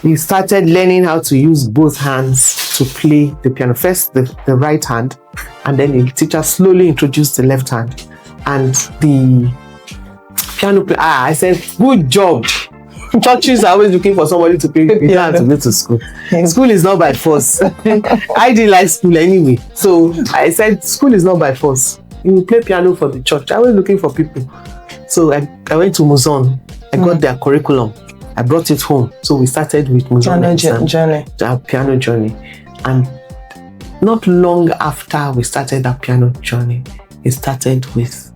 we started learning how to use both hands to play the piano. First the right hand, and then the teacher slowly introduced the left hand. And the piano player, I said, good job. Churches are always looking for somebody to play piano to go to school. School is not by force. I didn't like school anyway. So I said, school is not by force. You play piano for the church. I was looking for people. So I went to Muzon. I got their curriculum. I brought it home. So we started with Muzon journey. Our piano journey. And not long after we started that piano journey, it started with,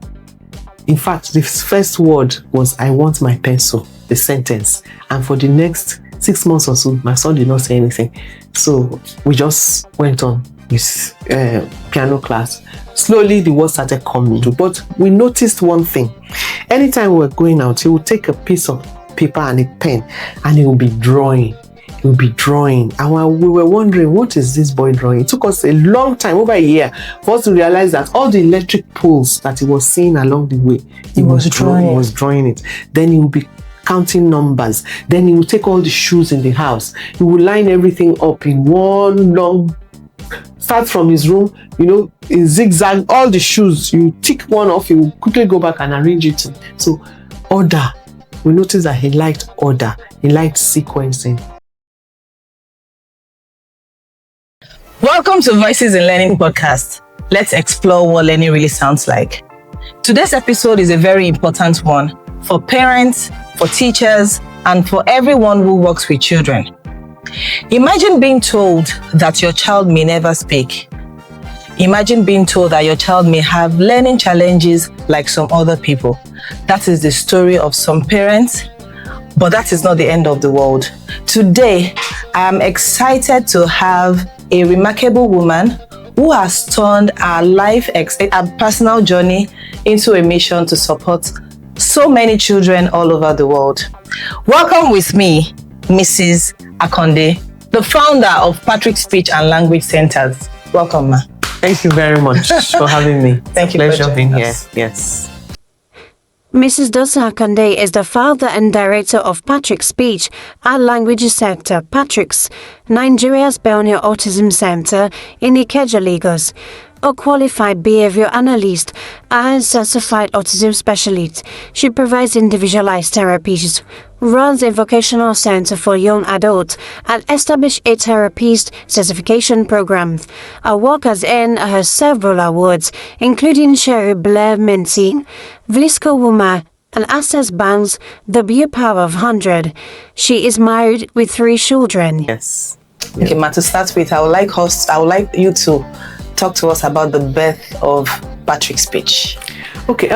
in fact, the first word was, I want my pencil. The sentence. And for the next 6 months or so, my son did not say anything. So we just went on with piano class. Slowly the words started coming. But we noticed one thing. Anytime we were going out, he would take a piece of paper and a pen and he would be drawing. He would be drawing. And we were wondering, what is this boy drawing? It took us a long time, over a year, for us to realize that all the electric poles that he was seeing along the way, he was drawing it. Then he would be counting numbers. Then he would take all the shoes in the house. He would line everything up in one long, start from his room, in zigzag, all the shoes. You tick one off, you quickly go back and arrange it. So order. We noticed that he liked order. He liked sequencing. Welcome to Voices in Learning podcast. Let's explore what learning really sounds like. Today's episode is a very important one for parents, for teachers, and for everyone who works with children. Imagine being told that your child may never speak. Imagine being told that your child may have learning challenges like some other people. That is the story of some parents, but that is not the end of the world. Today, I am excited to have a remarkable woman who has turned our personal journey into a mission to support so many children all over the world. Welcome with me, Mrs. Akonde, the founder of Patrick Speech and Language Centers. Welcome, ma. Thank you very much for having me. Thank you. Pleasure being here. Yes. Mrs. Dosa Akande is the founder and director of Patrick Speech and Language Center, Patrick's, Nigeria's pioneer autism center in Ikeja, Lagos. A qualified behavior analyst and certified autism specialist, she provides individualized therapies, runs a vocational center for young adults, and established a therapist certification program. Her work has earned her several awards, including Sherry Blair Mentee, Vlisco Woman, and Access Bank's The Beer Power of 100. She is married with 3 children. Yes. Okay, ma, to start with, I would like you to talk to us about the birth of Patrick Speech. Okay,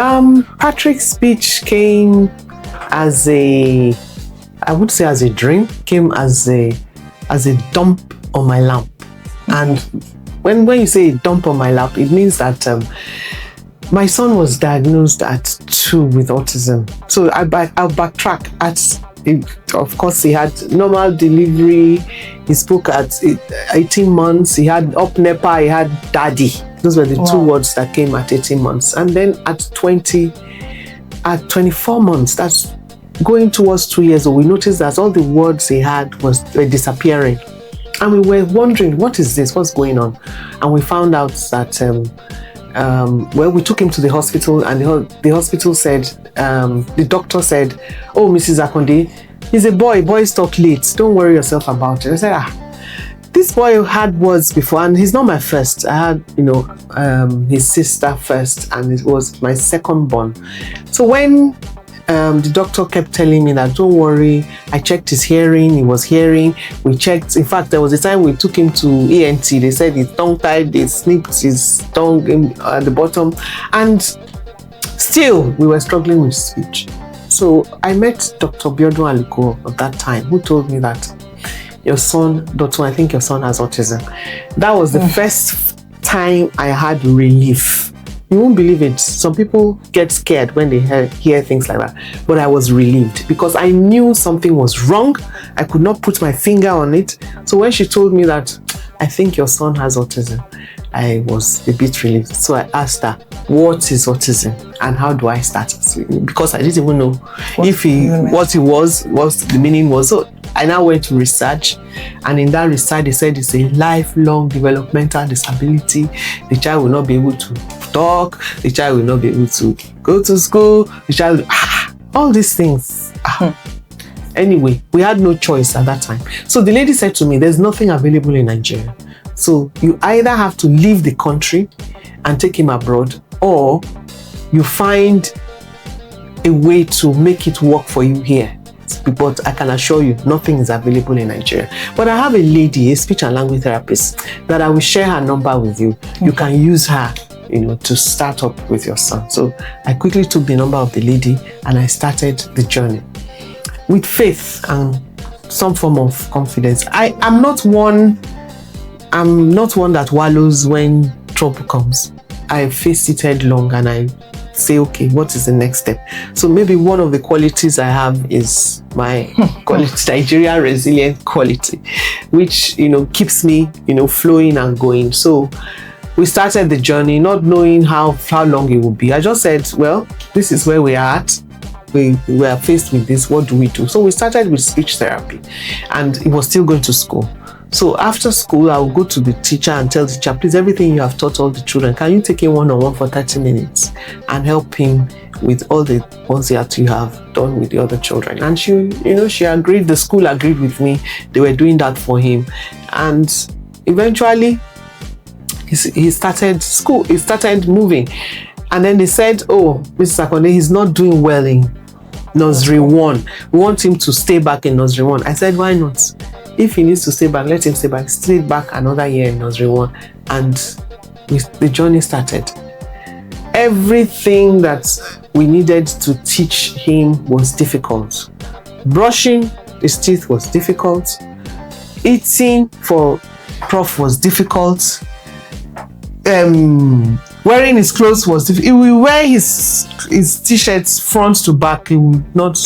Patrick Speech came as a dream, came as a dump on my lap. And when you say dump on my lap, it means that my son was diagnosed at 2 with autism. So I'll backtrack. Of course, he had normal delivery. He spoke at 18 months. He had up NEPA. He had daddy. Those were the 2 words that came at 18 months. And then at 24 months, that's going towards 2 years old, we noticed that all the words he had were disappearing. And we were wondering, what is this? What's going on? And we found out that we took him to the hospital, and the hospital said, the doctor said, oh, Mrs. Akonde, he's a boy. Boys talk late. Don't worry yourself about it. I said, this boy had words before, and he's not my first. I had, his sister first, and it was my second born. So when the doctor kept telling me that, don't worry, I checked his hearing, he was hearing, we checked, in fact, there was a time we took him to ENT, they said his tongue tied, they snipped his tongue at the bottom, and still we were struggling with speech. So I met Dr. Biodun Aliko at that time, who told me that your son, Dr. I think your son has autism. That was the first time I had relief. You won't believe it. Some people get scared when they hear things like that. But I was relieved because I knew something was wrong. I could not put my finger on it. So when she told me that, I think your son has autism, I was a bit relieved. So I asked her, what is autism and how do I start it? Because I didn't even know what the meaning was. So I now went to research, and in that research they said it's a lifelong developmental disability. The child will not be able to talk, the child will not be able to go to school, the child all these things. Anyway, we had no choice at that time. So the lady said to me, there's nothing available in Nigeria. So you either have to leave the country and take him abroad, or you find a way to make it work for you here. But I can assure you, nothing is available in Nigeria. But I have a lady, a speech and language therapist, that I will share her number with you. Okay. You can use her, to start up with your son. So I quickly took the number of the lady and I started the journey with faith and some form of confidence. I'm not one that wallows when trouble comes. I face it headlong and I say, okay, what is the next step? So maybe one of the qualities I have is my Nigerian resilient quality, which keeps me flowing and going. So we started the journey not knowing how long it would be. I just said, well, this is where we are at. We were faced with this. What do we do? So we started with speech therapy, and it was still going to school. So after school, I will go to the teacher and tell the teacher, please, everything you have taught all the children, can you take him one-on-one for 30 minutes and help him with all the ones that you have done with the other children? And she agreed. The school agreed with me. They were doing that for him. And eventually, he started school. He started moving. And then they said, oh, Mrs. Akonde, he's not doing well in nursery 1. We want him to stay back in nursery 1. I said, why not? If he needs to stay back, let him stay back. Stay back another year in nursery 1, and the journey started. Everything that we needed to teach him was difficult. Brushing his teeth was difficult. Eating for Prof was difficult. Wearing his clothes was difficult. He will wear his t-shirts front to back. It will not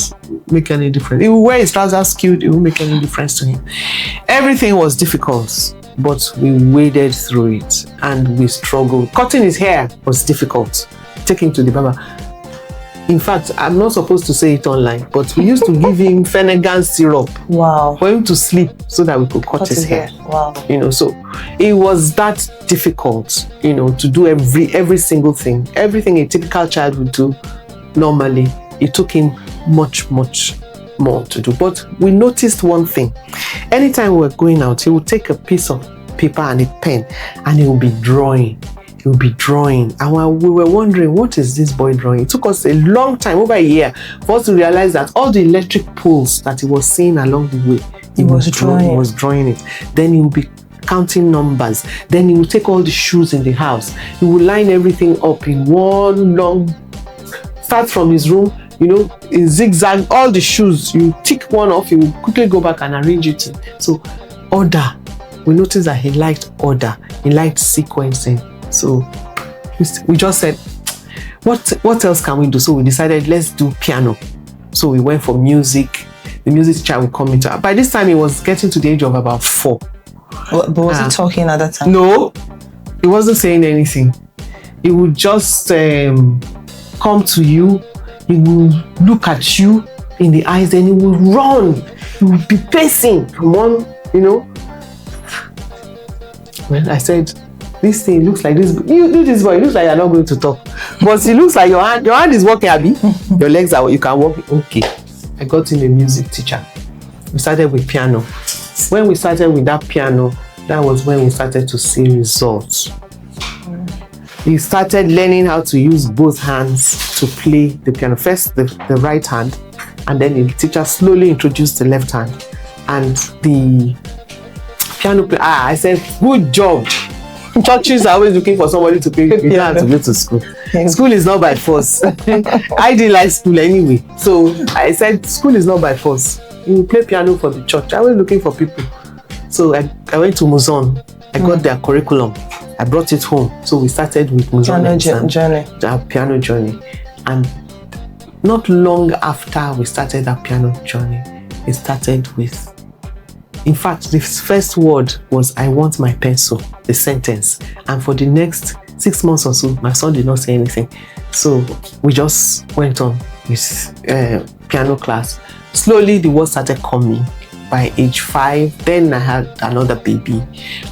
make any difference. He will wear his trousers skewed. It won't make any difference to him. Everything was difficult, but we waded through it and we struggled. Cutting his hair was difficult. Taking to the barber. In fact, I'm not supposed to say it online, but we used to give him Finnegan syrup. Wow. For him to sleep so that we could cut his hair. Wow. So it was that difficult, to do every single thing. Everything a typical child would do normally, it took him much, much more to do. But we noticed one thing. Anytime we were going out, he would take a piece of paper and a pen and he would be drawing. He would be drawing. And while we were wondering, what is this boy drawing? It took us a long time, over a year, for us to realize that all the electric poles that he was seeing along the way, he was drawing it. Then he would be counting numbers. Then he would take all the shoes in the house. He would line everything up in one long, start from his room, in zigzag, all the shoes. You tick one off, you will quickly go back and arrange it. So order. We noticed that he liked order. He liked sequencing. So we just said, what else can we do? So we decided, let's do piano. So we went for music. The music teacher would come into. By this time, he was getting to the age of about 4. But was he talking at that time? No, he wasn't saying anything. He would just come to you. He will look at you in the eyes, then he will run. He will be pacing from one, Well, I said, this thing looks like this. You do this, boy. It looks like you're not going to talk. But it looks like your hand is working, Abby. Your legs you can walk. Okay. I got him a music teacher. We started with piano. When we started with that piano, that was when we started to see results. He started learning how to use both hands to play the piano. First, the right hand, and then the teacher slowly introduced the left hand. And the piano player, I said, good job. Churches are always looking for somebody to play piano to go to school. School is not by force. I didn't like school anyway. So I said, school is not by force. You play piano for the church. I was looking for people. So I went to Muzon. I got their curriculum. I brought it home. So we started with Muzon piano journey. And not long after we started that piano journey, it started with, in fact, the first word was, I want my pencil, the sentence. And for the next 6 months or so, my son did not say anything. So we just went on with piano class. Slowly, the words started coming. By age 5, then I had another baby,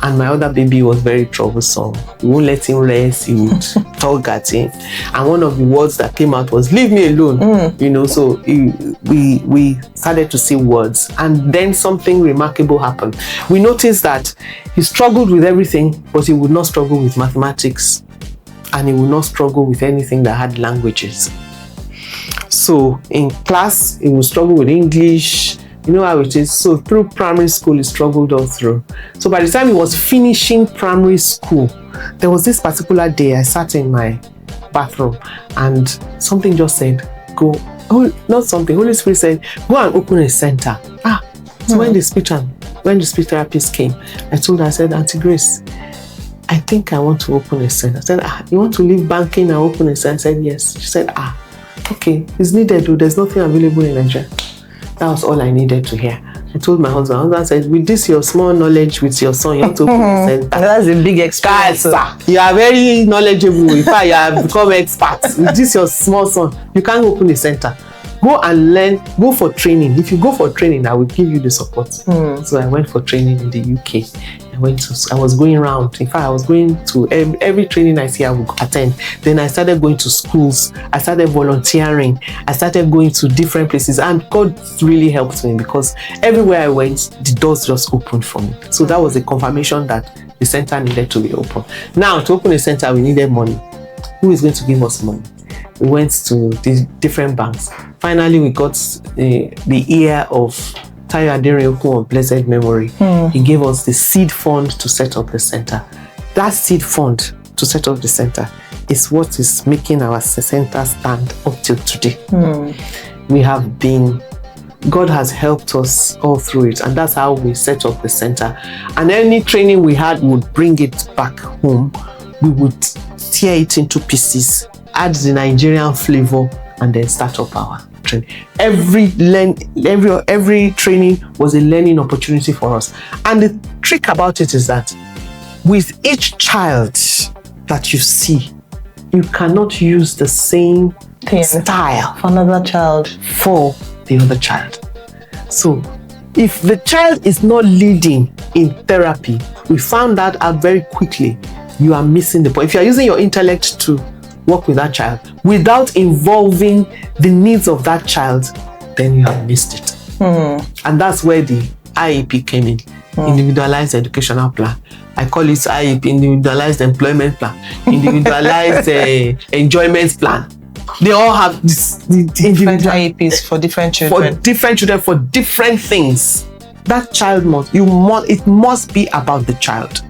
and my other baby was very troublesome. He won't let him rest. He would talk at him, and one of the words that came out was "leave me alone." You know, so we started to see words, and then something remarkable happened. We noticed that he struggled with everything, but he would not struggle with mathematics, and he would not struggle with anything that had languages. So in class, he would struggle with English. You know how it is. So through primary school, he struggled all through. So by the time he was finishing primary school, there was this particular day I sat in my bathroom and something just said, go, oh, not something, Holy Spirit said, go and open a center. So when the speech therapist came, I told her, I said, Auntie Grace, I think I want to open a center. I said, you want to leave banking and open a center? I said, yes. She said, okay, it's needed though. There's nothing available in Nigeria. That was all I needed to hear. I told my husband. My husband said, with this your small knowledge with your son, you have to open a center. That's a big experience. You are very knowledgeable. In fact, you have become expert. With this your small son, you can't open a center. Go and learn, go for training. If you go for training, I will give you the support. So I went for training in the UK. I was going around. In fact, I was going to every training I see I would attend. Then I started going to schools. I started volunteering. I started going to different places. And God really helped me because everywhere I went, the doors just opened for me. So that was a confirmation that the center needed to be open. Now, to open a center, we needed money. Who is going to give us money? We went to the different banks. Finally, we got the ear of Tayo Adereoku of blessed memory. He gave us the seed fund to set up the center. That seed fund to set up the center is what is making our center stand up till today. God has helped us all through it, and that's how we set up the center. And any training we had, would bring it back home. We would tear it into pieces, add the Nigerian flavor, and then start up our training. Every training was a learning opportunity for us. And the trick about it is that with each child that you see, you cannot use the same style for another child for the other child. So if the child is not leading in therapy, we found that out very quickly. You are missing the point. If you are using your intellect to work with that child without involving the needs of that child, then you have missed it. And that's where the IEP came in. Individualized educational plan. I call it IEP, individualized employment plan, individualized enjoyment plan. They all have different IEPs for different children. For different things. That child it must be about the child.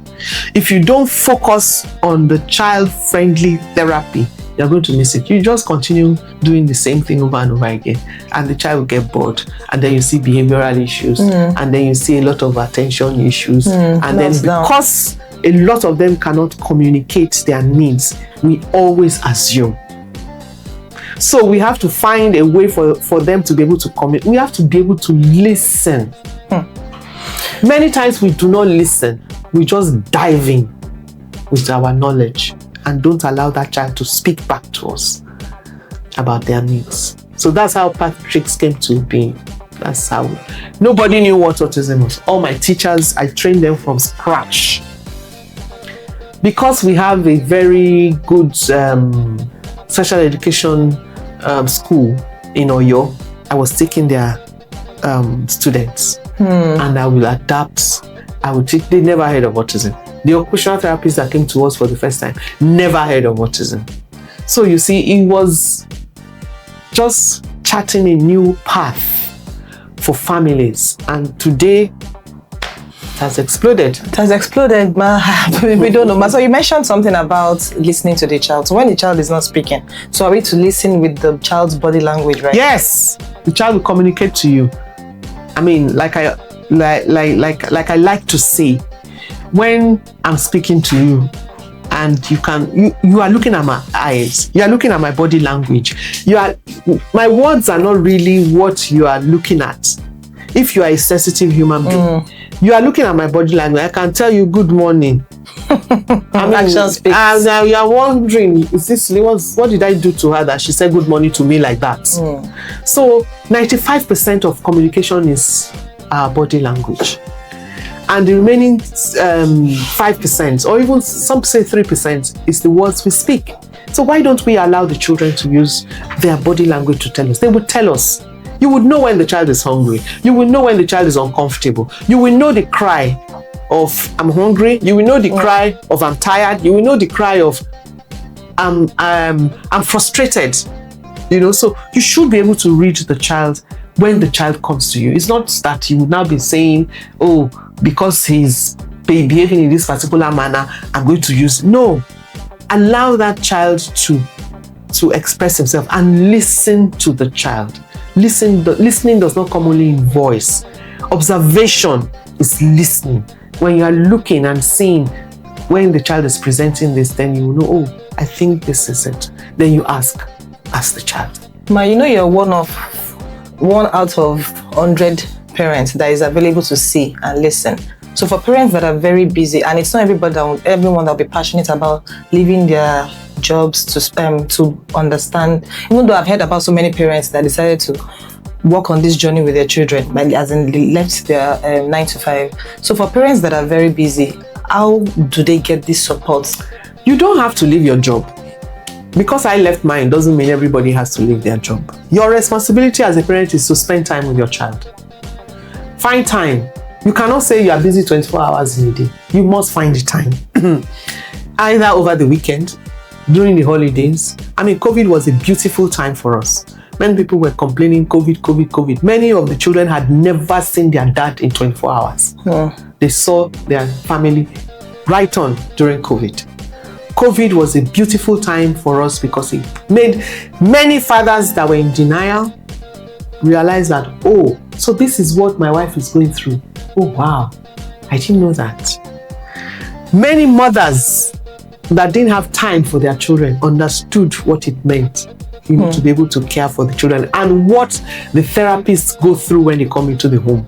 If you don't focus on the child-friendly therapy, you're going to miss it. You just continue doing the same thing over and over again, and the child will get bored. And then you see behavioral issues, and then you see a lot of attention issues. And then because a lot of them cannot communicate their needs, we always assume. So we have to find a way for them to be able to communicate. We have to be able to listen. Many times we do not listen. We just dive in with our knowledge and don't allow that child to speak back to us about their needs. So that's how Patrick's came to be. That's how nobody knew what autism was. All my teachers, I trained them from scratch. Because we have a very good special education school in Oyo, I was taking their students and I will adapt. I would teach. They never heard of autism. The occupational therapists that came to us for the first time never heard of autism. So you see, it was just charting a new path for families, and today it has exploded. It has exploded, we don't know. So you mentioned something about listening to the child. So when the child is not speaking, so are we to listen with the child's body language, right? Yes, the child will communicate to you. I mean, like I like to say, when I'm speaking to you, and you are looking at my eyes, you are looking at my body language. My words are not really what you are looking at. if you are a sensitive human being, you are looking at my body language, I can tell you good morning. I mean, action speaks. Now you are wondering, is this what did I do to her that she said good morning to me like that? So 95% of communication is our body language, and the remaining 5%, or even some say 3%, is the words we speak. So why don't we allow the children to use their body language to tell us? They would tell us. You would know when the child is hungry. You will know when the child is uncomfortable. You will know the cry of I'm hungry. You will know the cry of I'm tired. You will know the cry of I'm frustrated. You know, so you should be able to read the child when the child comes to you. It's not that you would now be saying, oh, because he's behaving in this particular manner, I'm going to use. No, allow that child to express himself and listen to the child. Listening does not come only in voice. Observation is listening. When you are looking and seeing when the child is presenting this, then you know, oh, I think this is it. Then you ask the child. Ma, you know, you're one out of 100 parents that is available to see and listen. So for parents that are very busy, and it's not everyone that will be passionate about leaving their jobs to understand, even though I've heard about so many parents that decided to work on this journey with their children, like as in they left their 9 to 5. So for parents that are very busy, how do they get this support? You don't have to leave your job. Because I left mine doesn't mean everybody has to leave their job. Your responsibility as a parent is to spend time with your child. Find time. You cannot say you are busy 24 hours in a day. You must find the time. Either over the weekend, during the holidays. I mean, COVID was a beautiful time for us. Many people were complaining, COVID. Many of the children had never seen their dad in 24 hours. They saw their family right on during COVID. COVID was a beautiful time for us because it made many fathers that were in denial realize that, oh, so this is what my wife is going through. Oh, wow, I didn't know that. Many mothers that didn't have time for their children understood what it meant, you know, to be able to care for the children and what the therapists go through when they come into the home.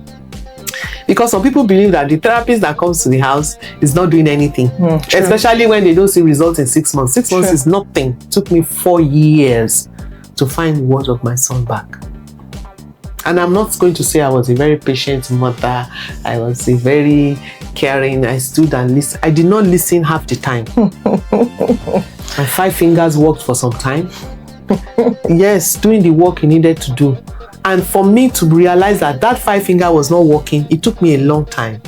Because some people believe that the therapist that comes to the house is not doing anything, especially when they don't see results in 6 months. 6 months is nothing. It took me 4 years to find the word of my son back. And I'm not going to say I was a very patient mother. I was a very caring. I stood and listened. I did not listen half the time. My 5 fingers worked for some time. Yes, doing the work he needed to do. And for me to realize that 5 finger was not working, it took me a long time.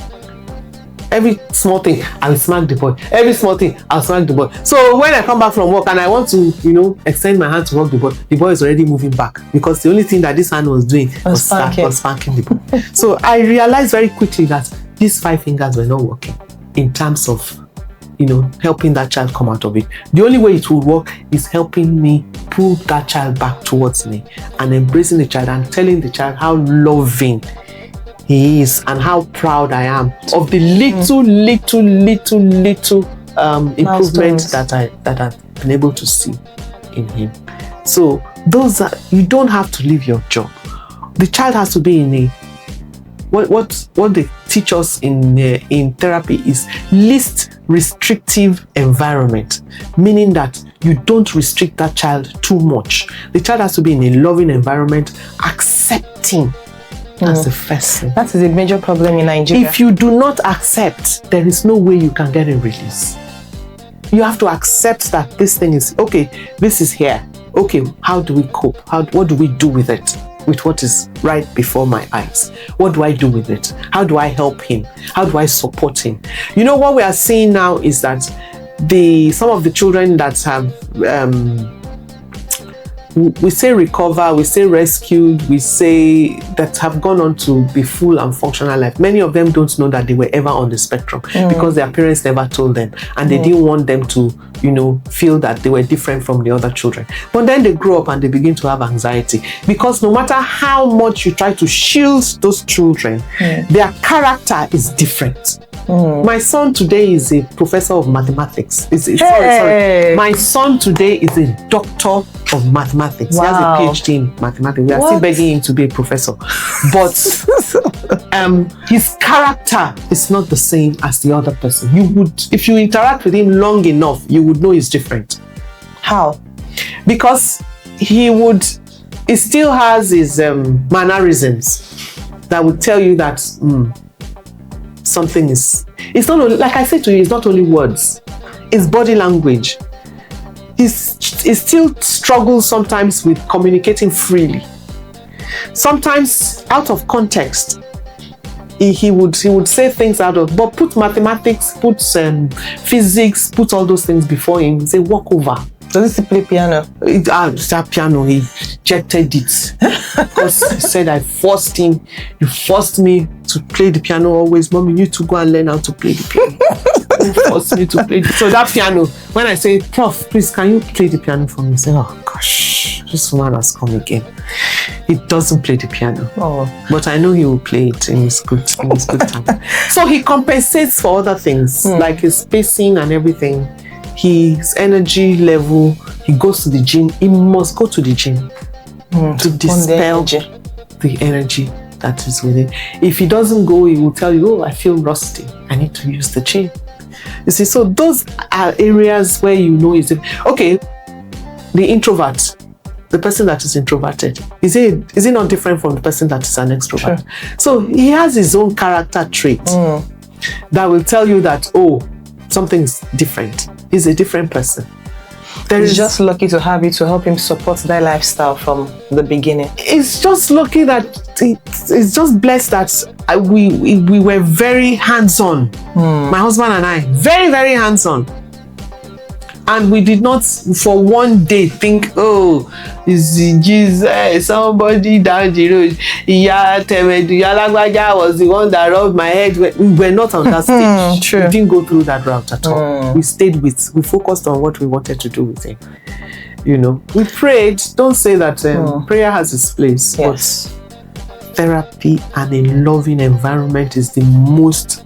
Every small thing, I will smack the boy. Every small thing, I'll smack the boy. So when I come back from work and I want to, you know, extend my hand to hug the boy is already moving back because the only thing that this hand was doing was spanking the boy. So I realized very quickly that these 5 fingers were not working in terms of, you know, helping that child come out of it. The only way it will work is helping me pull that child back towards me and embracing the child and telling the child how loving he is and how proud I am of the little improvement that I've been able to see in him. So you don't have to leave your job. The child has to be in a what they teach us in therapy is least restrictive environment, meaning that you don't restrict that child too much. The child has to be in a loving environment, accepting. That's the first thing. That is a major problem in Nigeria. If you do not accept, there is no way you can get a release. You have to accept that this thing is, okay, this is here. Okay, how do we cope? What do we do with it? With what is right before my eyes? What do I do with it? How do I help him? How do I support him? You know, what we are seeing now is that some of the children that have we say recover, we say rescued, we say that have gone on to be full and functional life. Many of them don't know that they were ever on the spectrum because their parents never told them and they didn't want them to, you know, feel that they were different from the other children. But then they grow up and they begin to have anxiety because no matter how much you try to shield those children, their character is different. My son today is a professor of mathematics. Sorry. My son today is a doctor of mathematics. Wow. He has a PhD in mathematics. We are still begging him to be a professor. But his character is not the same as the other person. You would, if you interact with him long enough, you would know he's different. How? Because he still has his mannerisms that would tell you that something is, it's not only, like I said to you, it's not only words, it's body language. He still struggles sometimes with communicating freely. Sometimes out of context, he would say things out of, but put mathematics, put physics, put all those things before him, say walk over. Does he play piano? That piano, he rejected it. Because he said, I forced him. You forced me to play the piano always. Mommy, you need to go and learn how to play the piano. You forced me to play. So that piano, when I say, Prof, please, can you play the piano for me? He said, oh gosh, this woman has come again. He doesn't play the piano. Oh. But I know he will play it in his good time. So he compensates for other things, like his spacing and everything. His energy level, he goes to the gym. He must go to the gym to dispel the energy that is within. If he doesn't go, he will tell you, oh, I feel rusty. I need to use the gym. You see, so those are areas where you know is okay. The introvert, the person that is introverted, is he not different from the person that is an extrovert? Sure. So he has his own character trait that will tell you that, oh, something's different. He's a different person. He's just lucky to have you to help him support that lifestyle from the beginning. It's just lucky that it's just blessed that we were very hands-on. My husband and I, very, very hands-on. And we did not for one day think, oh, is Jesus, somebody down the road. Yalagbaja was the one that rubbed my head. We were not on that stage. True. We didn't go through that route at all. We focused on what we wanted to do with him. You know, we prayed. Don't say that prayer has its place, yes. But therapy and a loving environment is the most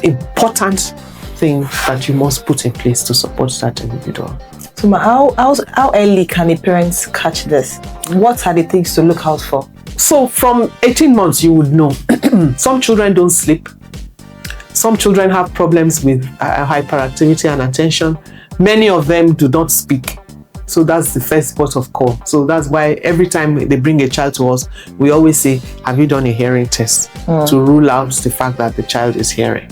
important thing that you must put in place to support that individual. So how early can the parents catch this? What are the things to look out for? So from 18 months, you would know. Some children don't sleep. Some children have problems with hyperactivity and attention. Many of them do not speak. So that's the first port of call. So that's why every time they bring a child to us, we always say, have you done a hearing test to rule out the fact that the child is hearing?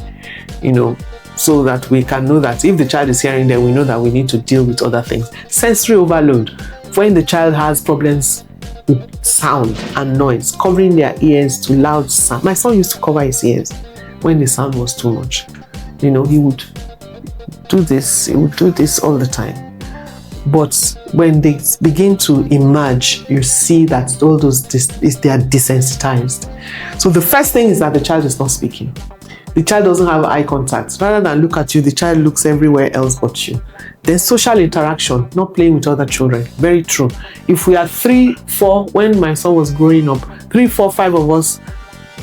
You know, so that we can know that if the child is hearing, then we know that we need to deal with other things. Sensory overload. When the child has problems with sound and noise, covering their ears to loud sound. My son used to cover his ears when the sound was too much. You know, he would do this all the time. But when they begin to emerge, you see that all those they are desensitized. So the first thing is that the child is not speaking. The child doesn't have eye contact. Rather than look at you, the child looks everywhere else but you. Then social interaction, not playing with other children. Very true. If we are 3, 4, when my son was growing up, 3, 4, 5 of us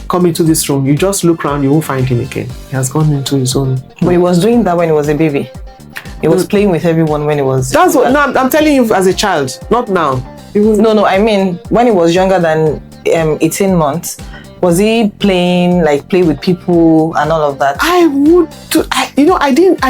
come into this room, you just look around, you won't find him again. He has gone into his own. But he was doing that when he was a baby. He was playing with everyone when he was... That's what, now I'm telling you as a child, not now. No, I mean, when he was younger than 18 months, was he playing, like play with people and all of that? I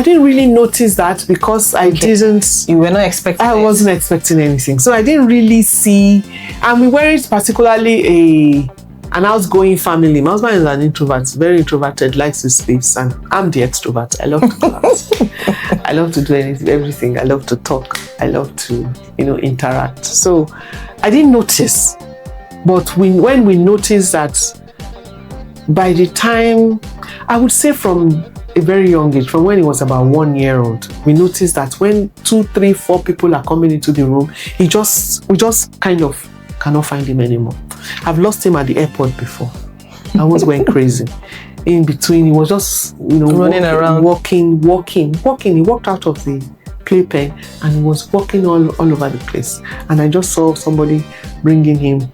didn't really notice that because I didn't. You were not expecting I wasn't expecting anything. So I didn't really see, and we weren't particularly an outgoing family. My husband is an introvert, very introverted, likes his space, and I'm the extrovert. I love to go out. I love to do everything. I love to talk. I love to, interact. So I didn't notice. But when we noticed that by the time, I would say from a very young age, from when he was about 1 year old, we noticed that when 2, 3, 4 people are coming into the room, we just kind of cannot find him anymore. I've lost him at the airport before. I was going crazy. In between, he was just, running around, walking. He walked out of the playpen and he was walking all over the place. And I just saw somebody bringing him,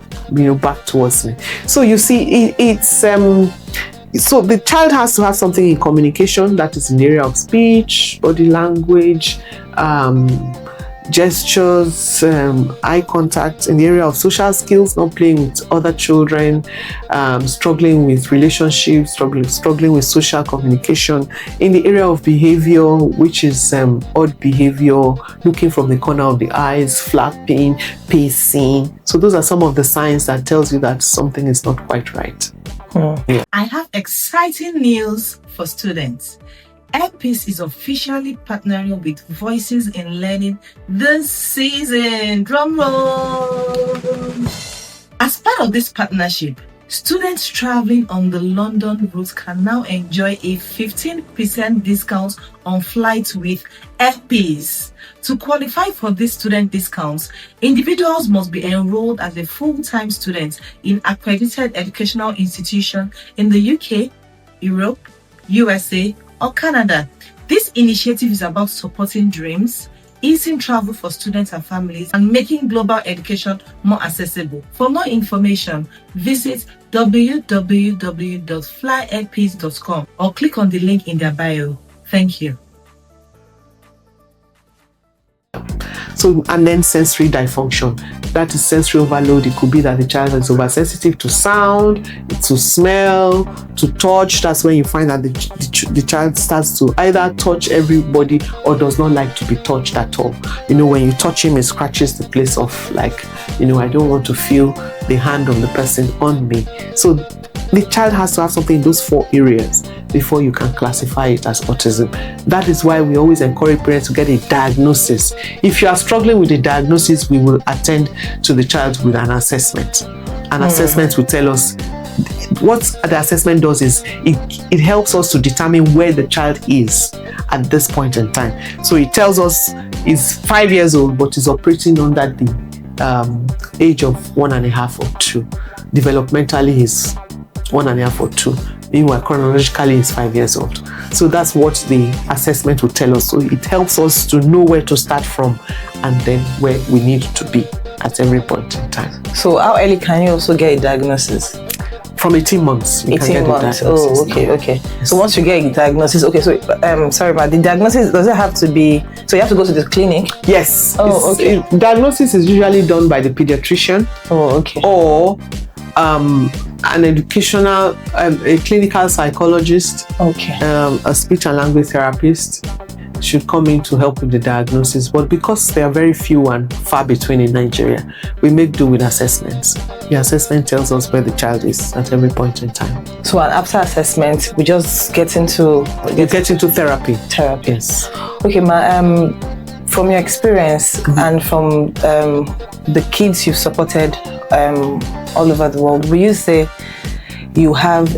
back towards me. So you see, so the child has to have something in communication that is in the area of speech, body language, gestures, eye contact, in the area of social skills, not playing with other children, struggling with relationships, struggling with social communication. In the area of behavior, which is odd behavior, looking from the corner of the eyes, flapping, pacing. So those are some of the signs that tells you that something is not quite right. Yeah. I have exciting news for students. Airpeace is officially partnering with Voices in Learning this season. Drum roll! As part of this partnership, students traveling on the London route can now enjoy a 15% discount on flights with Airpeace. To qualify for these student discounts, individuals must be enrolled as a full-time student in accredited educational institution in the UK, Europe, USA, or Canada. This initiative is about supporting dreams, easing travel for students and families, and making global education more accessible. For more information, visit www.flyairpeace.com or click on the link in their bio. Thank you. So, and then sensory dysfunction. That is sensory overload. It could be that the child is oversensitive to sound, to smell, to touch. That's when you find that the child starts to either touch everybody or does not like to be touched at all. When you touch him, it scratches the place of I don't want to feel the hand of the person on me. So the child has to have something in those 4 areas before you can classify it as autism. That is why we always encourage parents to get a diagnosis. If you are struggling with a diagnosis, we will attend to the child with an assessment. An assessment will tell us what the assessment does is it helps us to determine where the child is at this point in time. So it tells us he's 5 years old, but is operating under the age of 1.5 or 2. Developmentally, he's 1.5 or 2. Meanwhile, chronologically, he's 5 years old. So that's what the assessment will tell us. So it helps us to know where to start from and then where we need to be at every point in time. So how early can you also get a diagnosis? From 18 months. 18 months. Oh, okay. So once you get a diagnosis, sorry, but the diagnosis, does it have to be, so you have to go to the clinic? Yes. Oh, okay. Diagnosis is usually done by the pediatrician. Oh, okay. Or an educational, a clinical psychologist, okay, a speech and language therapist should come in to help with the diagnosis. But because there are very few and far between in Nigeria, we make do with assessments. The assessment tells us where the child is at every point in time. So after assessment, we just get into therapy. Yes. Okay, from your experience and from the kids you've supported all over the world, will you say you have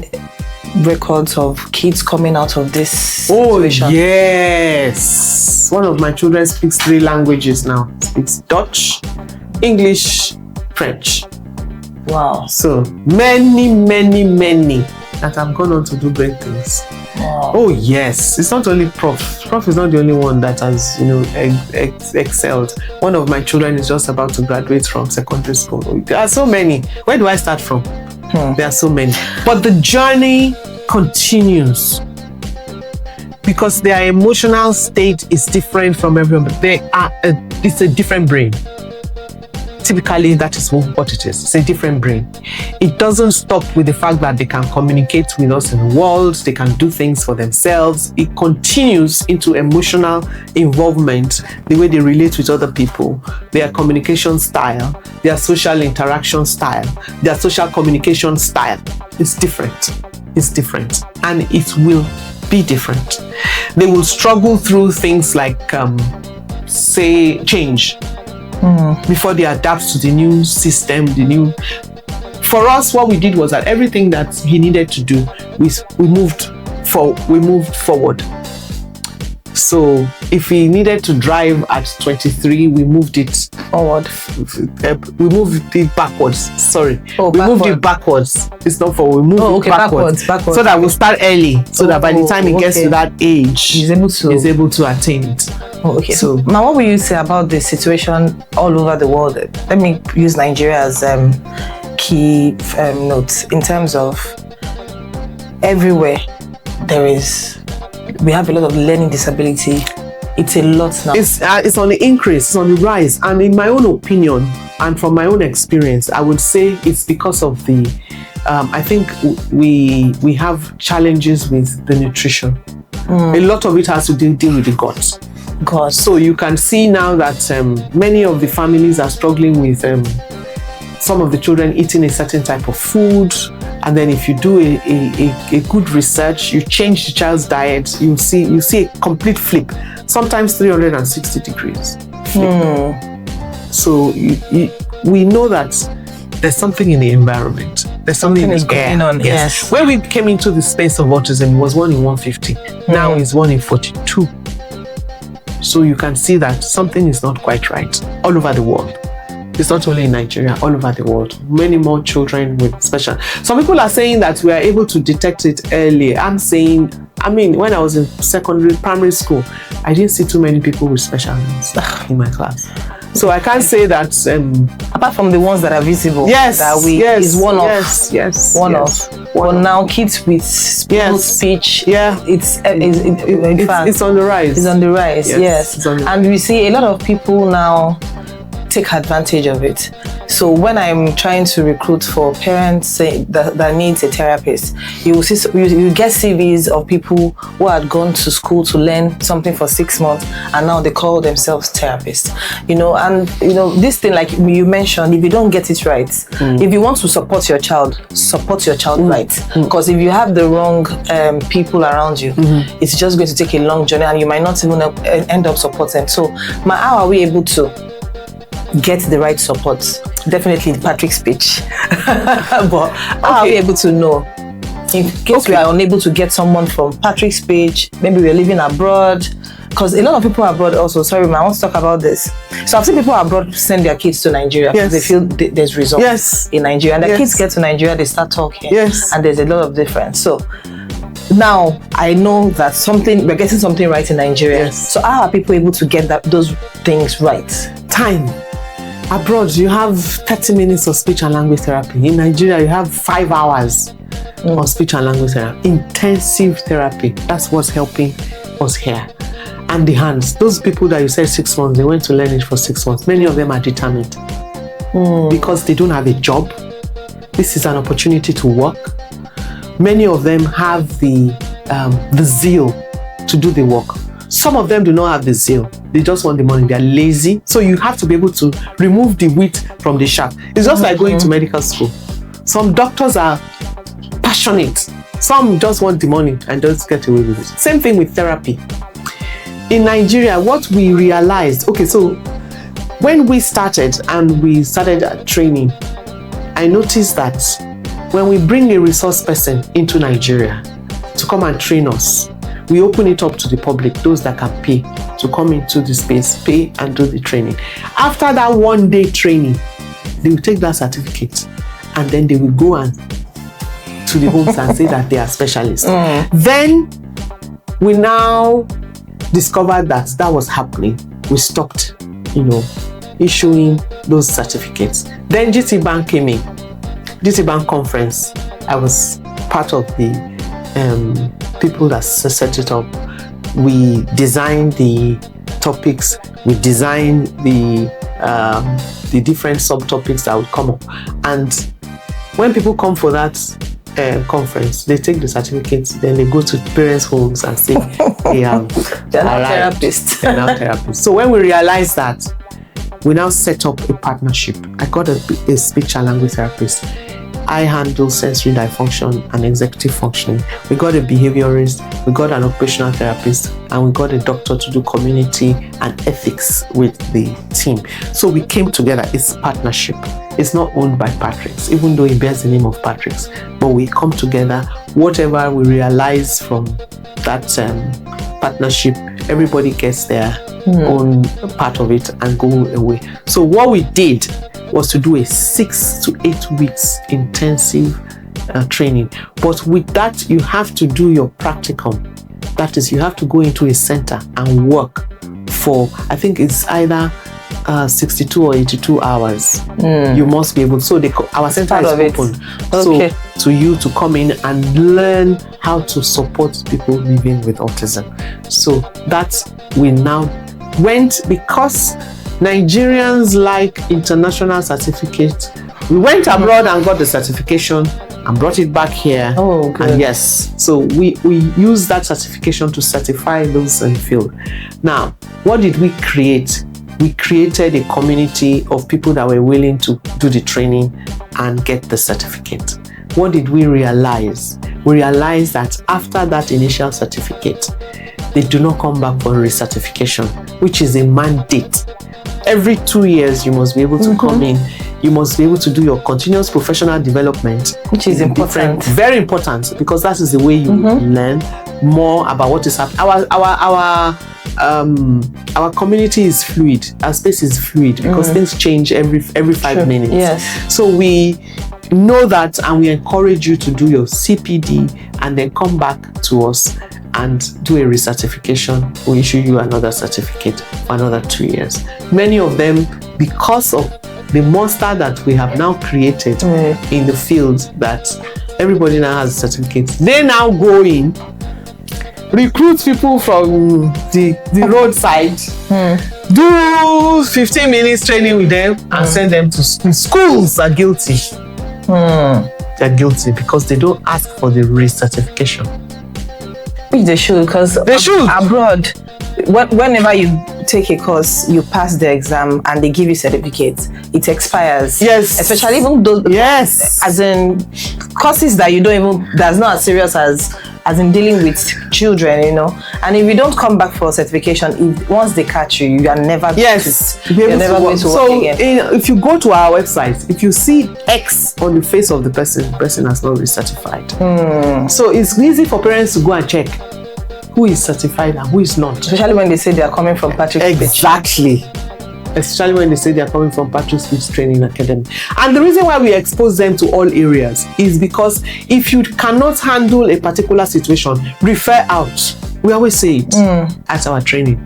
records of kids coming out of this situation? Oh, yes. One of my children speaks 3 languages now. Speaks Dutch, English, French. Wow. So many that have gone on to do great things. Wow. Oh yes, it's not only Prof. Prof is not the only one that has excelled. One of my children is just about to graduate from secondary school. There are so many. Where do I start from? There are so many. But the journey continues because their emotional state is different from everyone. It's a different brain. Typically, that is what it is. It's a different brain. It doesn't stop with the fact that they can communicate with us in the world, they can do things for themselves. It continues into emotional involvement, the way they relate with other people, their communication style, their social interaction style, their social communication style. It's different. It's different. And it will be different. They will struggle through things like, say, change. Before they adapt to the new system, For us, what we did was that everything that he needed to do, we moved forward. So if he needed to drive at 23, we moved it forward. We moved it backwards. Sorry. We moved it backwards. It's not forward. We moved it backwards. So that we'll start early. So that by the time he gets to that age, he's able to attain it. Oh, okay. So now, what will you say about the situation all over the world? Let me use Nigeria as key notes in terms of everywhere we have a lot of learning disability It's a lot now. It's on the increase, it's on the rise. And in my own opinion, and from my own experience, I would say it's because of the, I think we have challenges with the nutrition. A lot of it has to deal with the gut. So you can see now that many of the families are struggling with some of the children eating a certain type of food, and then if you do a good research, you change the child's diet, you see a complete flip, sometimes 360 degrees flip. So we know that there's something in the environment. There's something is going on. Yes. When we came into the space of autism, it was 1 in 150. Now it's 1 in 42. So you can see that something is not quite right all over the world. It's not only in Nigeria, all over the world. Many more children with special. Some people are saying that we are able to detect it early. I'm saying, when I was in primary school, I didn't see too many people with special needs in my class. So I can't say that. Apart from the ones that are visible, is one of. One of. But now kids with speech, it's on the rise. It's on the rise. Yes. And we see a lot of people now take advantage of it. So when I'm trying to recruit for parents that needs a therapist, you get CVs of people who had gone to school to learn something for 6 months, and now they call themselves therapists. This thing, like you mentioned, if you don't get it right, if you want to support your child right. Because if you have the wrong people around you, it's just going to take a long journey, and you might not even end up supporting. So how are we able to get the right support? Definitely Patrick's speech. But how are we able to know? In case we are unable to get someone from Patrick's page, maybe we're living abroad, because a lot of people abroad also, sorry, I want to talk about this. So I've seen people abroad send their kids to Nigeria because they feel there's results in Nigeria. And the kids get to Nigeria, they start talking. And there's a lot of difference. So now I know that we're getting something right in Nigeria. So how are people able to get those things right? Time. Abroad, you have 30 minutes of speech and language therapy. In Nigeria, you have 5 hours of speech and language therapy. Intensive therapy. That's what's helping us here. And the hands. Those people that you said 6 months, they went to learn it for 6 months. Many of them are determined because they don't have a job. This is an opportunity to work. Many of them have the zeal to do the work. Some of them do not have the zeal. They just want the money. They're lazy. So you have to be able to remove the wheat from the chaff. It's just like going to medical school. Some doctors are passionate. Some just want the money and just get away with it. Same thing with therapy. In Nigeria, what we realized, so when we started training, I noticed that when we bring a resource person into Nigeria to come and train us, we open it up to the public, those that can pay, to come into the space, pay and do the training. After that 1 day training, they will take that certificate and then they will go to the homes and say that they are specialists. Then we now discovered that was happening. We stopped, issuing those certificates. Then GT Bank came in. GT Bank conference, I was part of the people that set it up. We designed the topics, we designed the different subtopics that would come up. And when people come for that conference, they take the certificates, then they go to parents' homes and say they have they're now therapists. They're now therapists. So when we realized that, we now set up a partnership. I got a speech and language therapist. I handle sensory dysfunction and executive functioning. We got a behaviorist, we got an occupational therapist, and we got a doctor to do community and ethics with the team. So we came together. It's a partnership. It's not owned by Patrick's, even though it bears the name of Patrick's. But we come together. Whatever we realize from that partnership, everybody gets their own part of it and go away. So what we did was to do a 6 to 8 weeks intensive training. But with that, you have to do your practicum. That is, you have to go into a center and work for, I think it's either 62 or 82 hours. You must be able. So our center is open. Okay. So to you to come in and learn how to support people living with autism. So that we now went, because Nigerians like international certificate. We went abroad and got the certification and brought it back here. Oh, good. And yes, so we use that certification to certify those in the field. Now, what did we create? We created a community of people that were willing to do the training and get the certificate. What did we realize? We realized that after that initial certificate, they do not come back for recertification, which is a mandate. Every 2 years, you must be able to come in. You must be able to do your continuous professional development, which is important. Very important, because that is the way you learn more about what is happening. Our community is fluid. Our space is fluid because things change every 5 minutes. Yes. So we know that, and we encourage you to do your CPD and then come back to us and do a recertification. We'll issue you another certificate for another 2 years. Many of them, because of the monster that we have now created in the field, that everybody now has a certificate, they now go in, recruit people from the roadside, do 15 minutes training with them, and send them to school. Schools are guilty. They're guilty because they don't ask for the recertification. Which they should, because they should. Abroad, whenever you take a course, you pass the exam and they give you certificates, it expires. Yes. Especially even those, as in courses that you don't even, that's not as serious as in dealing with children, you know. And if you don't come back for certification, once they catch you, you are never you're never going to work again. If you go to our website, if you see X on the face of the person has not recertified. So it's easy for parents to go and check who is certified and who is not. Especially when they say they are coming from Patrick's Speech. Exactly. Especially when they say they are coming from Patrick's Speech Training Academy. And the reason why we expose them to all areas is because if you cannot handle a particular situation, refer out. We always say it at our training.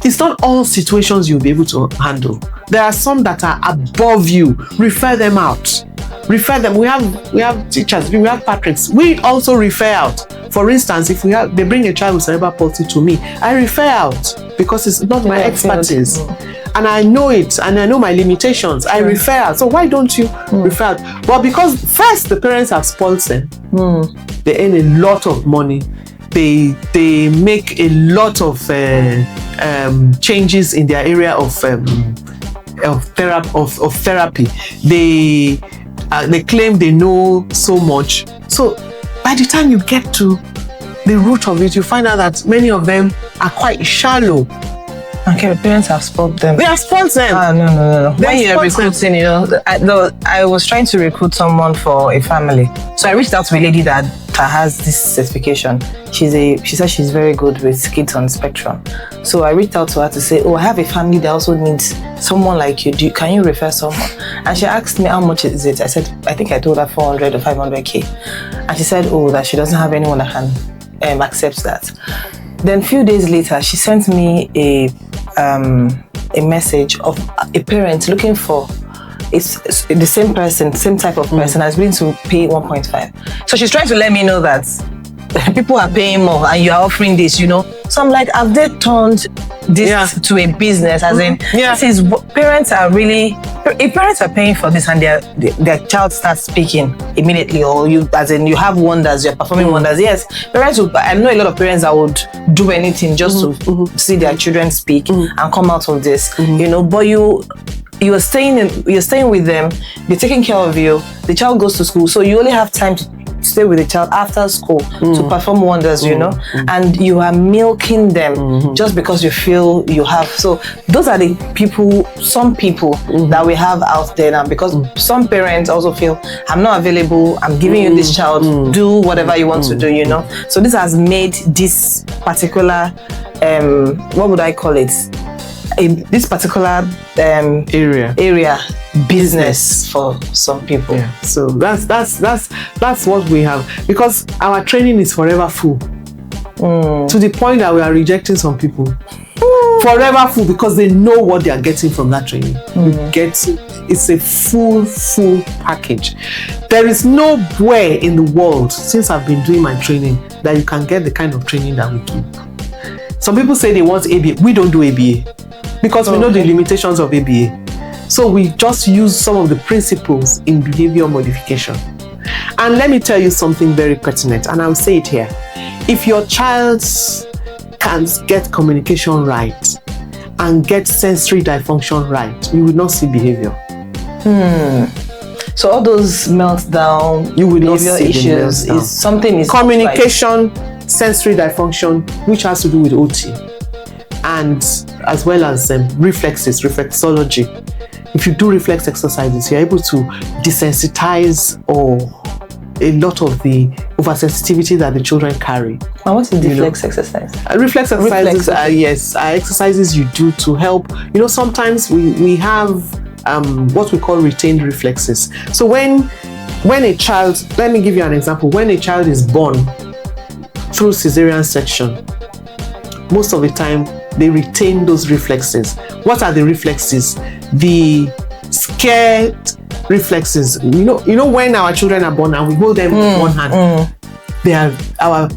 It's not all situations you'll be able to handle. There are some that are above you. Refer them out. Refer them. We have teachers, we have Patricks. We also refer out. For instance, if they bring a child with cerebral palsy to me, I refer out because it's not my expertise. And I know it, and I know my limitations. I refer out. So why don't you refer out? Well, because first the parents have spoiled them. They earn a lot of money. They make a lot of changes in their area of therapy. They claim they know so much. So by the time you get to the root of it, you find out that many of them are quite shallow. Okay, the parents have spoiled them. They have spoiled them. No. When you're recruiting, I was trying to recruit someone for a family. So I reached out to a lady that has this certification. She said she's very good with kids on the spectrum. So I reached out to her to say, I have a family that also needs someone like you. Can you refer someone? And she asked me, how much is it? I said, I think I told her 400 or 500K. And she said, that she doesn't have anyone that can accept that. Then a few days later, she sent me a message of a parent looking for it's the same person, same type of person as willing to pay 1.5. So she's trying to let me know that people are paying more and you are offering this, you know. So I'm like, have they turned this to a business? As in, this is parents are really. If parents are paying for this and their child starts speaking immediately, or you have wonders, you're performing wonders. Yes, parents would. I know a lot of parents that would do anything just to see their children speak and come out of this, you know. But you're staying with them. They're taking care of you. The child goes to school, so you only have time to stay with the child after school to perform wonders, you know, and you are milking them just because you feel you have. So those are the some people that we have out there now, because some parents also feel, I'm not available, I'm giving you this child, do whatever you want to do, you know. So this has made this particular, what would I call it? This particular area business for some people. Yeah. So that's what we have, because our training is forever full to the point that we are rejecting some people. Forever full, because they know what they are getting from that training. It's a full package. There is nowhere in the world, since I've been doing my training, that you can get the kind of training that we give. Some people say they want ABA. We don't do ABA because we know the limitations of ABA. So we just use some of the principles in behavior modification. And let me tell you something very pertinent, and I'll say it here. If your child can get communication right and get sensory dysfunction right, you will not see behavior. So all those meltdown, you will not behavior see issues is something is communication, sensory dysfunction, which has to do with OT, and as well as reflexes, reflexology. If you do reflex exercises, you're able to desensitize or a lot of the oversensitivity that the children carry. And what's the reflex exercise? Reflex exercises are exercises you do to help. Sometimes we have what we call retained reflexes. So when a child, let me give you an example. When a child is born through cesarean section, most of the time they retain those reflexes. What are the reflexes? The scared reflexes. When our children are born and we hold them with one hand, they are our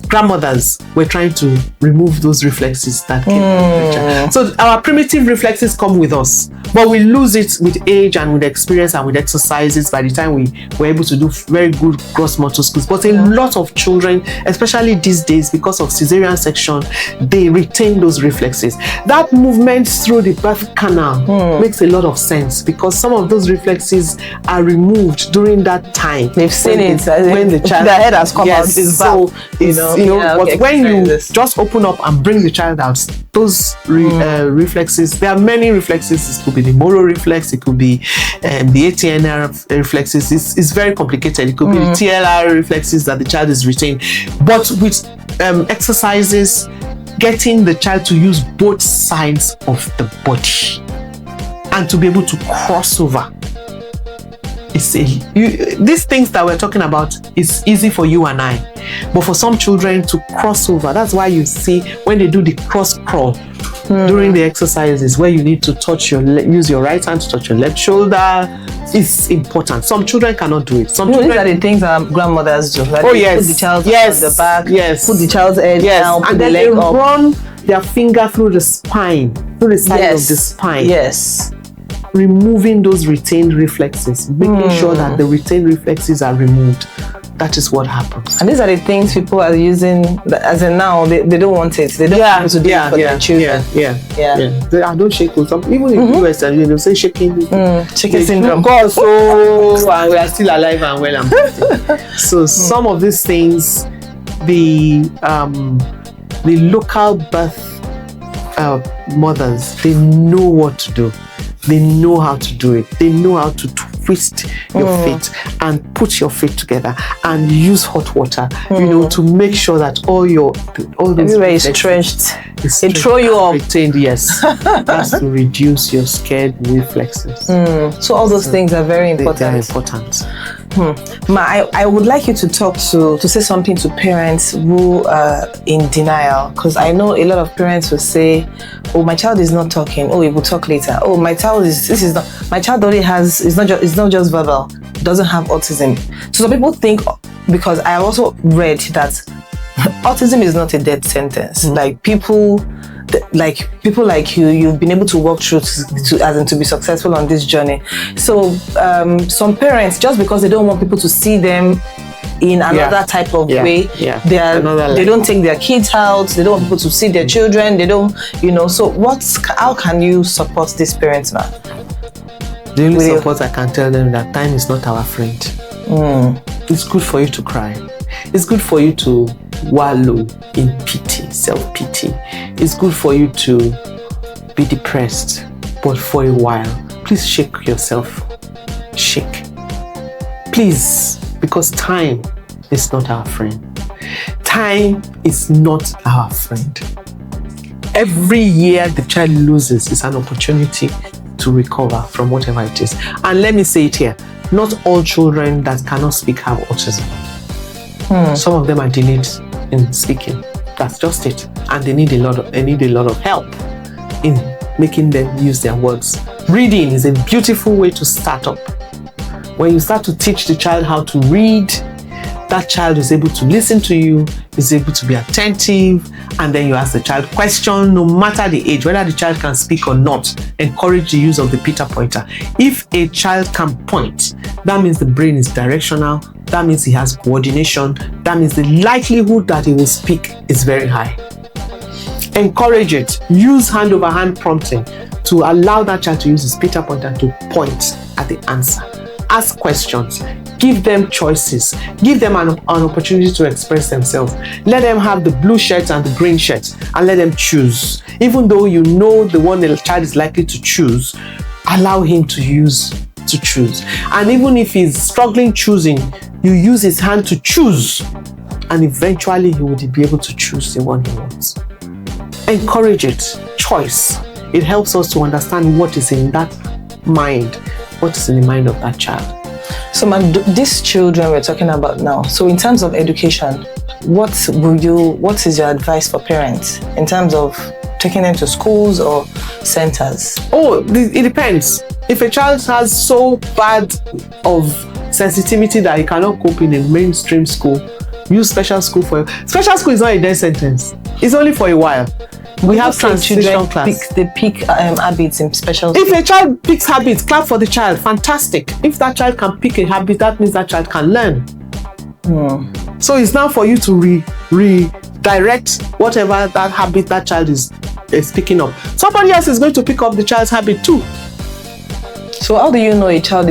grandmothers were trying to remove those reflexes that came from the child. So our primitive reflexes come with us, but we lose it with age and with experience and with exercises by the time we were able to do very good gross motor skills. But a lot of children, especially these days, because of cesarean section, they retain those reflexes. That movement through the birth canal makes a lot of sense, because some of those reflexes are removed during that time. They've seen it when the child, their head has come out. It's back. But when you just open up and bring the child out, those reflexes, there are many reflexes. It could be the motor reflex, it could be the ATNR reflexes. It's very complicated. It could be the TLR reflexes that the child is retained. But with exercises, getting the child to use both sides of the body and to be able to cross over. These things that we're talking about is easy for you and I, but for some children to cross over, that's why you see when they do the cross crawl during the exercises, where you need to use your right hand to touch your left shoulder, is important. Some children cannot do it. These are the things our grandmothers do. Like yes, put the child yes, on the back, yes, put the child's head down, put and the then leg they up, run their finger through the spine, through the side of the spine. Yes. Removing those retained reflexes, making sure that the retained reflexes are removed. That is what happens. And these are the things people are using, as in now, they don't want it. They don't want to do it for their children. I don't shake with some, even in the US, they'll say shaking syndrome. And we are still alive and well and healthy. So some of these things, the local birth mothers, they know what to do. They know how to do it. They know how to twist your feet and put your feet together and use hot water, to make sure that all those everywhere is stretched. They throw you up. Retained, yes. That's to reduce your scared reflexes. So all those things are very important. They are important. Ma, I would like you to say something to parents who are in denial, because I know a lot of parents will say, "Oh, my child is not talking. Oh, he will talk later. Oh, my child my child already has. It's not just verbal. Doesn't have autism." So some people think, because I also read that autism is not a death sentence. Like people like you've been able to walk through to be successful on this journey. So some parents, just because they don't want people to see them in another type of way, they don't take their kids out, they don't want people to see their children, they don't, so how can you support these parents now? The only support I can tell them that time is not our friend. It's good for you to cry. It's good for you to wallow in pity, self-pity. It's good for you to be depressed, but for a while, please shake yourself. Shake. Please, because time is not our friend. Time is not our friend. Every year the child loses is an opportunity to recover from whatever it is. And let me say it here, not all children that cannot speak have autism. Some of them are delayed in speaking. That's just it. and they need a lot of help in making them use their words. Reading is a beautiful way to start up. When you start to teach the child how to read, that child is able to listen to you, is able to be attentive, and then you ask the child question, no matter the age, whether the child can speak or not. Encourage the use of the Peter pointer. If a child can point, that means the brain is directional, that means he has coordination, that means the likelihood that he will speak is very high. Encourage it. Use hand-over-hand prompting to allow that child to use his Peter pointer to point at the answer. Ask questions. Give them choices. Give them an opportunity to express themselves. Let them have the blue shirt and the green shirt and let them choose. Even though you know the one the child is likely to choose, allow him to choose. And even if he's struggling choosing, you use his hand to choose, and eventually he will be able to choose the one he wants. Encourage it. Choice. It helps us to understand what is in that mind, what is in the mind of that child. So, these children we're talking about now, so in terms of education, what is your advice for parents in terms of taking them to schools or centers? It depends. If a child has so bad of sensitivity that he cannot cope in a mainstream school, use special school for him. Special school is not a death sentence. It's only for a while. We have transition class. They pick habits in special school. If a child picks habits, clap for the child. Fantastic. If that child can pick a habit, that means that child can learn. So it's now for you to redirect whatever that habit that child is picking up. Somebody else is going to pick up the child's habit too. So how do you know a child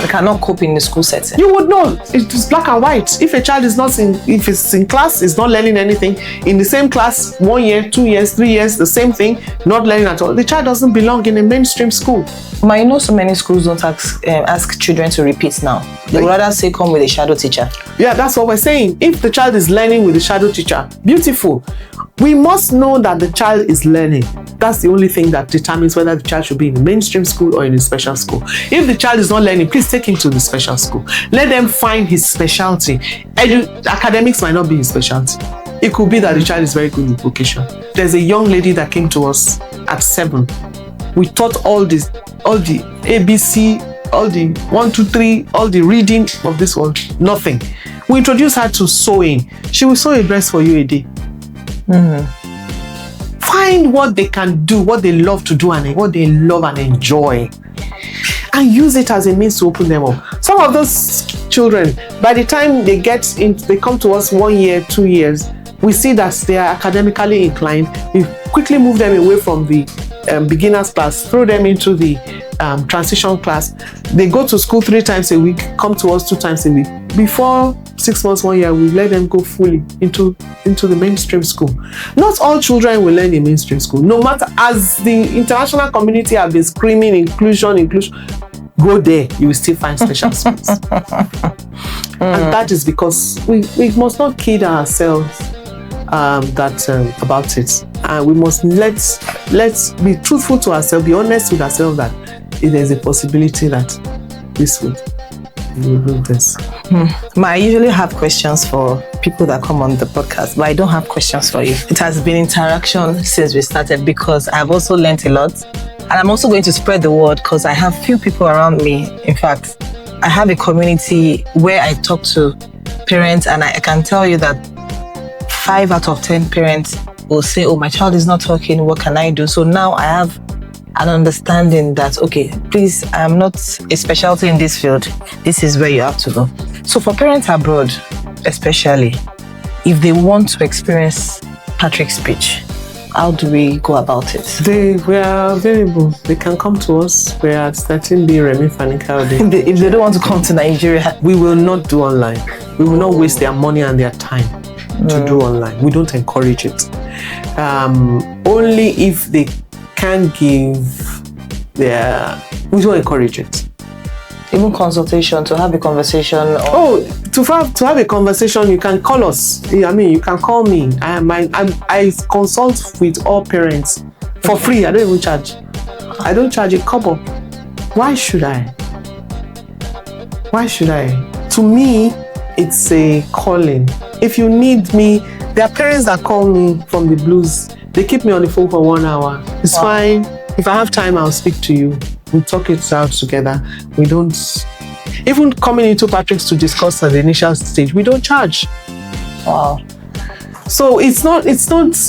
cannot cope in the school setting? You would know. It's black and white. If a child is not if it's in class, is not learning anything, in the same class, 1 year, 2 years, 3 years, the same thing, not learning at all, the child doesn't belong in a mainstream school. I know so many schools don't ask children to repeat now. They would rather say come with a shadow teacher. Yeah, that's what we're saying. If the child is learning with the shadow teacher, beautiful. We must know that the child is learning. That's the only thing that determines whether the child should be in a mainstream school or in a special school. If the child is not learning, please take him to the special school. Let them find his specialty. Academics might not be his specialty. It could be that the child is very good with vocation. There's a young lady that came to us at 7. We taught all the ABC, all the 1, 2, 3, all the reading of this one, nothing. We introduced her to sewing. She will sew a dress for you a day. Find what they can do, what they love to do, and what they love and enjoy, and use it as a means to open them up. Some of those children, by the time they come to us 1 year, 2 years, we see that they are academically inclined. We quickly move them away from the beginners class, throw them into the transition class. They go to school 3 times a week, come to us 2 times a week. Before 6 months, 1 year, we let them go fully into the mainstream school. Not all children will learn in mainstream school. No matter, as the international community have been screaming inclusion, go there, you will still find special schools. And that is because we must not kid ourselves about it. We must let's be truthful to ourselves, be honest with ourselves that there's a possibility that this will do this. I usually have questions for people that come on the podcast, but I don't have questions for you. It has been interaction since we started because I've also learned a lot, and I'm also going to spread the word because I have few people around me. In fact, I have a community where I talk to parents, and I can tell you that 5 out of 10 parents will say, oh, my child is not talking, what can I do? So now I have an understanding that, okay, please, I'm not a specialty in this field. This is where you have to go. So for parents abroad, especially, if they want to experience Patrick's speech, how do we go about it? We are available. They can come to us. We are at 13B Remy Fanikaude. If they don't want to come to Nigeria, we will not do online. We will not waste their money and their time to do online. We don't encourage it. Only if they can give we don't encourage it. Even consultation, to have a conversation. To have a conversation, you can call us. I mean, you can call me. I consult with all parents for free. I don't even charge. I don't charge a kobo. Why should I? To me, it's a calling. If you need me, there are parents that call me from the blues. They keep me on the phone for 1 hour. It's fine. If I have time, I'll speak to you. We'll talk it out together. We don't, even coming into Patrick's to discuss at the initial stage, we don't charge. Wow. So it's not,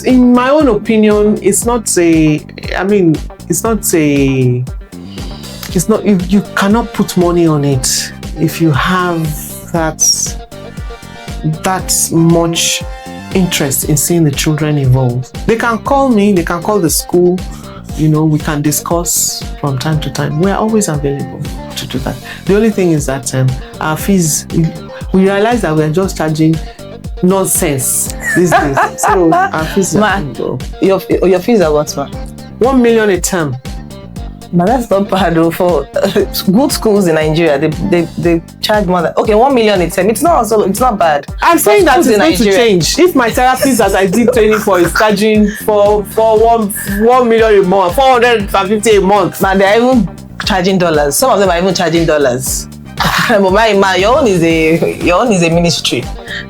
in my own opinion, you cannot put money on it if you have that much interest in seeing the children evolve. They can call me, they can call the school, we can discuss from time to time. We are always available to do that. The only thing is that our fees, we realize that we are just charging nonsense these days. So our fees your fees are what, ma? 1 million a term. But that's not bad though. For good schools in Nigeria, they charge more than 1 million a term. It's not bad. I'm saying that it's going to change. If my therapist that I did training for is charging for 1 million a month, 450 a month, man, they're even charging dollars. Some of them are even charging dollars. But your own is a ministry.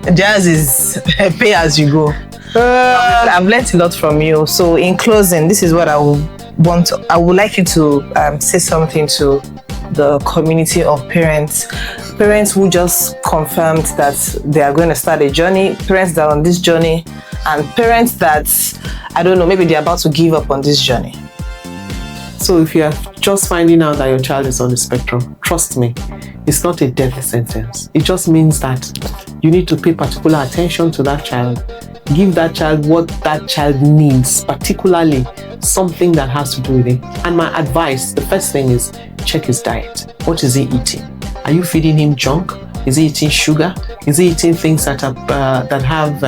Theirs is pay as you go. I've learned a lot from you. So in closing, this is what I would like you to say something to the community of parents who just confirmed that they are going to start a journey, parents that are on this journey, and parents that, I don't know, maybe they're about to give up on this journey. So if you are just finding out that your child is on the spectrum, trust me, it's not a death sentence. It just means that you need to pay particular attention to that child. Give that child what that child needs, particularly something that has to do with it. And my advice, the first thing is check his diet. What is he eating? Are you feeding him junk? Is he eating sugar? Is he eating things that have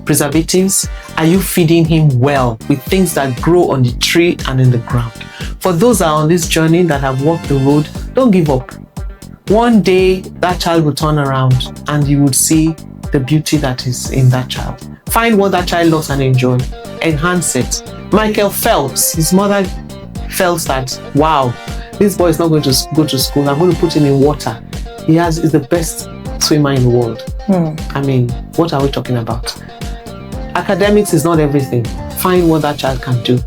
preservatives? Are you feeding him well with things that grow on the tree and in the ground? For those that are on this journey that have walked the road, don't give up. One day that child will turn around and you will see the beauty that is in that child. Find what that child loves and enjoy. Enhance it. Michael Phelps, his mother felt that, wow, this boy is not going to go to school. I'm going to put him in water. Is the best swimmer in the world. I mean, what are we talking about? Academics is not everything. Find what that child can do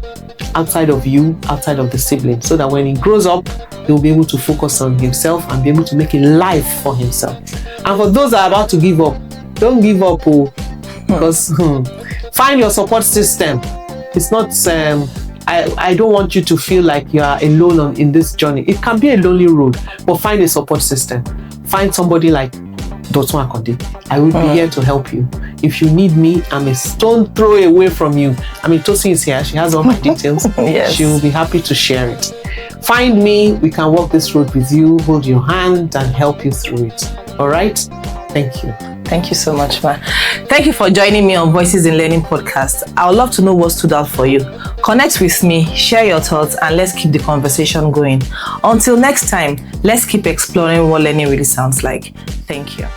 outside of you, outside of the sibling, so that when he grows up, he'll be able to focus on himself and be able to make a life for himself. And for those that are about to give up, don't give up, because find your support system. It's not, I don't want you to feel like you are alone in this journey. It can be a lonely road, but find a support system. Find somebody like Dr. Akonde. I will be here to help you. If you need me, I'm a stone throw away from you. I mean, Tosin is here. She has all my details. Yes. She will be happy to share it. Find me. We can walk this road with you, hold your hand, and help you through it. All right? Thank you. Thank you so much, ma. Thank you for joining me on Voices in Learning podcast. I would love to know what stood out for you. Connect with me, share your thoughts, and let's keep the conversation going. Until next time, let's keep exploring what learning really sounds like. Thank you.